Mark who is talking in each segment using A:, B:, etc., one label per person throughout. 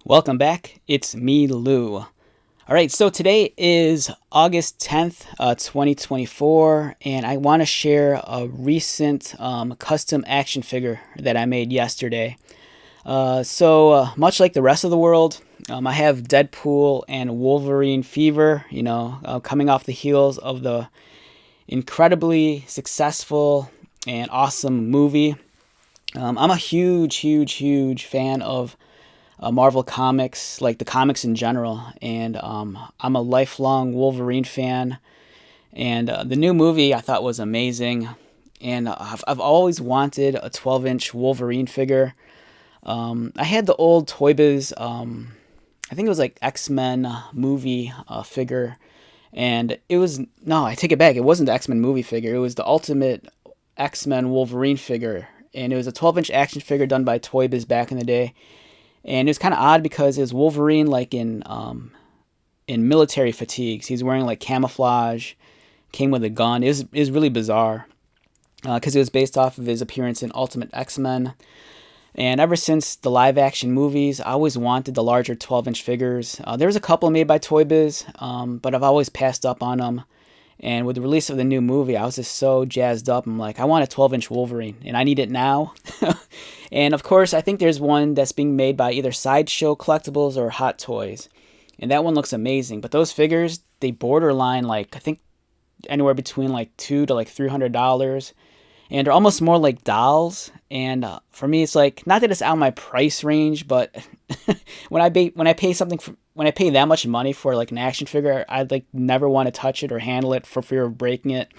A: Welcome back. It's me, Lou. All right, so today is August 10th, 2024, and I want to share a recent custom action figure that I made yesterday. Much like the rest of the world, I have Deadpool and Wolverine fever, coming off the heels of the incredibly successful and awesome movie. I'm a huge fan of Marvel Comics, like the comics in general. And I'm a lifelong Wolverine fan. And the new movie I thought was amazing. And I've always wanted a 12-inch Wolverine figure. I had the old Toy Biz, I think it was like X-Men movie figure. And it was, no, I take it back. It wasn't the X-Men movie figure. It was the Ultimate X-Men Wolverine figure. And it was a 12-inch action figure done by Toy Biz back in the day. And it was kind of odd because it was Wolverine like in military fatigues. He's wearing like camouflage, came with a gun. It was really bizarre because it was based off of his appearance in Ultimate X-Men. And ever since the live action movies, I always wanted the larger 12-inch figures. There was a couple made by Toy Biz, but I've always passed up on them. And with the release of the new movie, I was just so jazzed up. I'm like, I want a 12-inch Wolverine, and I need it now. And of course, I think there's one that's being made by either Sideshow Collectibles or Hot Toys. And that one looks amazing. But those figures, they borderline like, I think anywhere between like $200 to like $300. And they're almost more like dolls. And for me, it's like, not that it's out of my price range, but when I pay that much money for like an action figure, I'd like never want to touch it or handle it for fear of breaking it.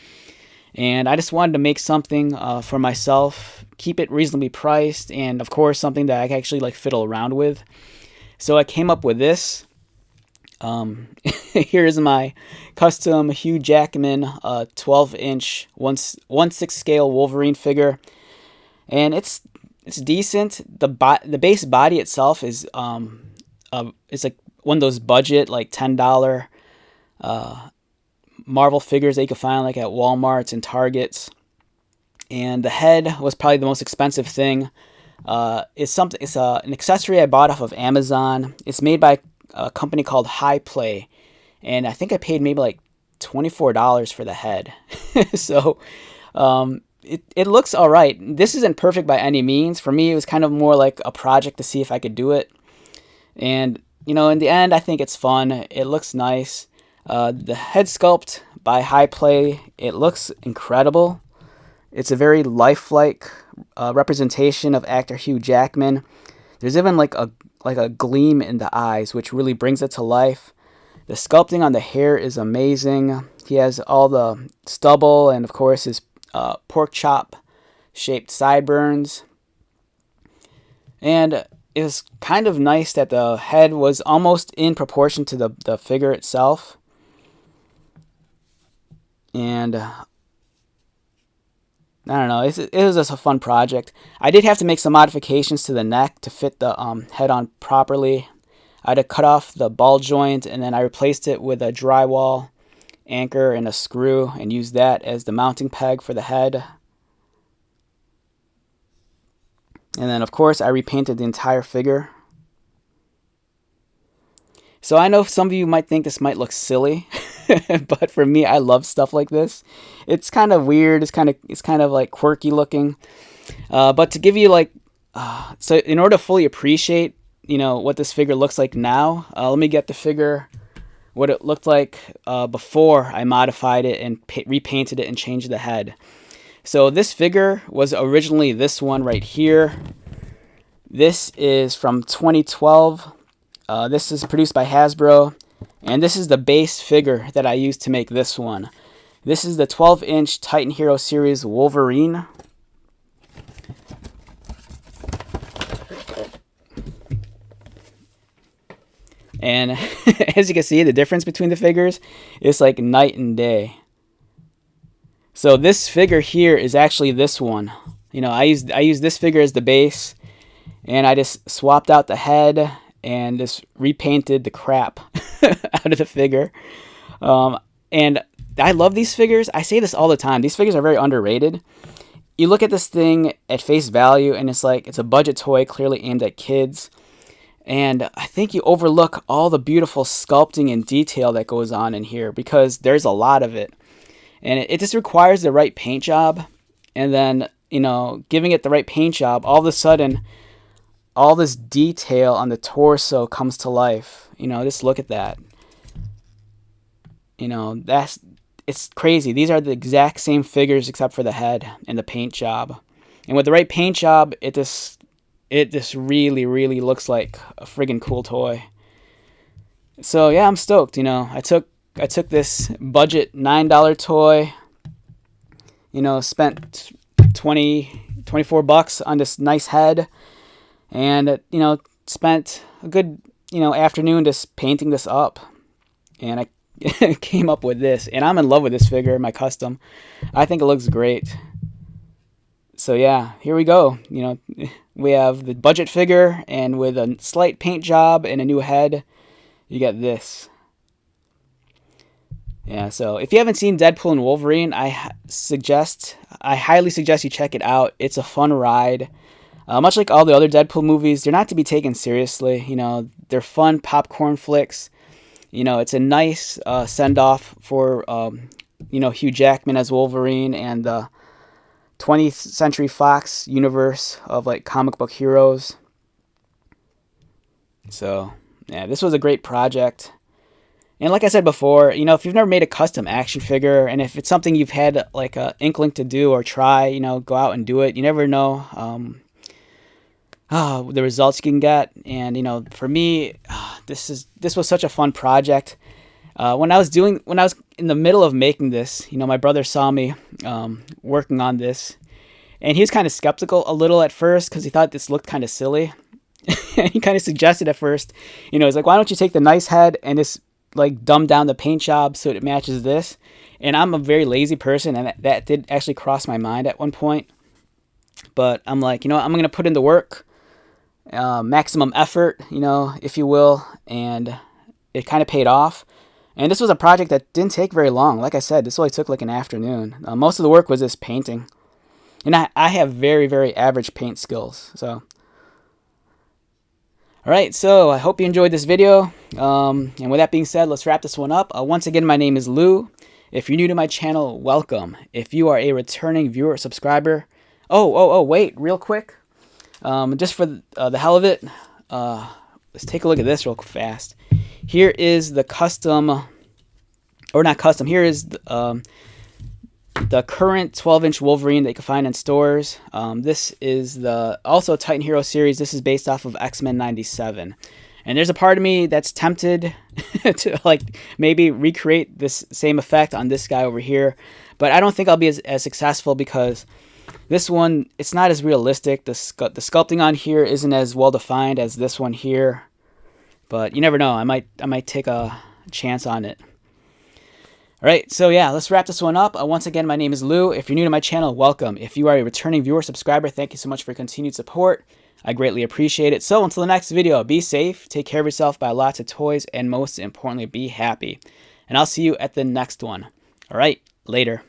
A: And I just wanted to make something for myself, keep it reasonably priced, and of course something that I can actually like fiddle around with. So I came up with this. Here's my custom Hugh Jackman 12-inch 1/6 scale Wolverine figure, and it's decent. The base body itself is it's like one of those budget like $10 Marvel figures that you can find like at Walmart's and Targets. And the head was probably the most expensive thing. It's an accessory I bought off of Amazon. It's made by a company called High Play, and I think I paid maybe like $24 for the head. So it looks all right. This isn't perfect by any means. For me, it was kind of more like a project to see if I could do it. And in the end, I think it's fun. It looks nice. The head sculpt by High Play, it looks incredible. It's a very lifelike representation of actor Hugh Jackman. There's even like a gleam in the eyes, which really brings it to life. The sculpting on the hair is amazing. He has all the stubble and, of course, his pork chop shaped sideburns. And it was kind of nice that the head was almost in proportion to the figure itself. And I don't know, it was just a fun project. I did have to make some modifications to the neck to fit the head on properly. I had to cut off the ball joint, and then I replaced it with a drywall anchor and a screw and used that as the mounting peg for the head. And then, of course, I repainted the entire figure. So I know some of you might think this might look silly, but for me, I love stuff like this. It's kind of weird. It's kind of like quirky looking. But to give you so in order to fully appreciate, what this figure looks like now, let me get the figure what it looked like before I modified it and repainted it and changed the head. So this figure was originally this one right here. This is from 2012. This is produced by Hasbro, and this is the base figure that I used to make this one. This is the 12-inch Titan Hero Series Wolverine. And as you can see, the difference between the figures is like night and day. So this figure here is actually this one. I used this figure as the base, and I just swapped out the head and just repainted the crap out of the figure. And I love these figures. I say this all the time. These figures are very underrated. You look at this thing at face value, and it's like it's a budget toy clearly aimed at kids. And I think you overlook all the beautiful sculpting and detail that goes on in here because there's a lot of it. And it just requires the right paint job. And then, giving it the right paint job, all of a sudden, all this detail on the torso comes to life. Just look at that. It's crazy. These are the exact same figures except for the head and the paint job. And with the right paint job, it just really, really looks like a friggin' cool toy. So yeah, I'm stoked. I took this budget $9 toy. Spent 24 bucks on this nice head, and spent a good afternoon just painting this up, and I came up with this, and I'm in love with this figure, my custom. I think it looks great. So yeah, here we go. We have the budget figure, and with a slight paint job and a new head, you get this. Yeah, so if you haven't seen Deadpool and Wolverine, I highly suggest you check it out. It's a fun ride. Much like all the other Deadpool movies, they're not to be taken seriously. They're fun popcorn flicks. It's a nice send-off for Hugh Jackman as Wolverine and the 20th Century Fox universe of like comic book heroes. So yeah, this was a great project. And like I said before, if you've never made a custom action figure, and if it's something you've had like a inkling to do or try, go out and do it. You never know the results you can get. And for me, this was such a fun project. When I was in the middle of making this, my brother saw me working on this, and he was kind of skeptical a little at first because he thought this looked kind of silly. He kind of suggested at first, he's like, why don't you take the nice head and just like dumb down the paint job so it matches this? And I'm a very lazy person, and that did actually cross my mind at one point. But I'm like, I'm going to put in the work, maximum effort, if you will, and it kind of paid off. And this was a project that didn't take very long. Like I said, this only took like an afternoon. Most of the work was just painting. And I have very, very average paint skills. So, alright, so I hope you enjoyed this video. And with that being said, let's wrap this one up. Once again, my name is Lou. If you're new to my channel, welcome. If you are a returning viewer or subscriber, wait, real quick. Just for the hell of it, let's take a look at this real fast. Here is the custom, or not custom, here is the current 12-inch Wolverine that you can find in stores. This is the also Titan Hero series. This is based off of X-Men 97. And there's a part of me that's tempted to like maybe recreate this same effect on this guy over here. But I don't think I'll be as successful because this one, it's not as realistic. The sculpting on here isn't as well defined as this one here. But you never know. I might take a chance on it. All right, so yeah, let's wrap this one up. Once again, my name is Lou. If you're new to my channel, welcome. If you are a returning viewer, subscriber, thank you so much for your continued support. I greatly appreciate it. So until the next video, be safe, take care of yourself, buy lots of toys, and most importantly, be happy. And I'll see you at the next one. All right, later.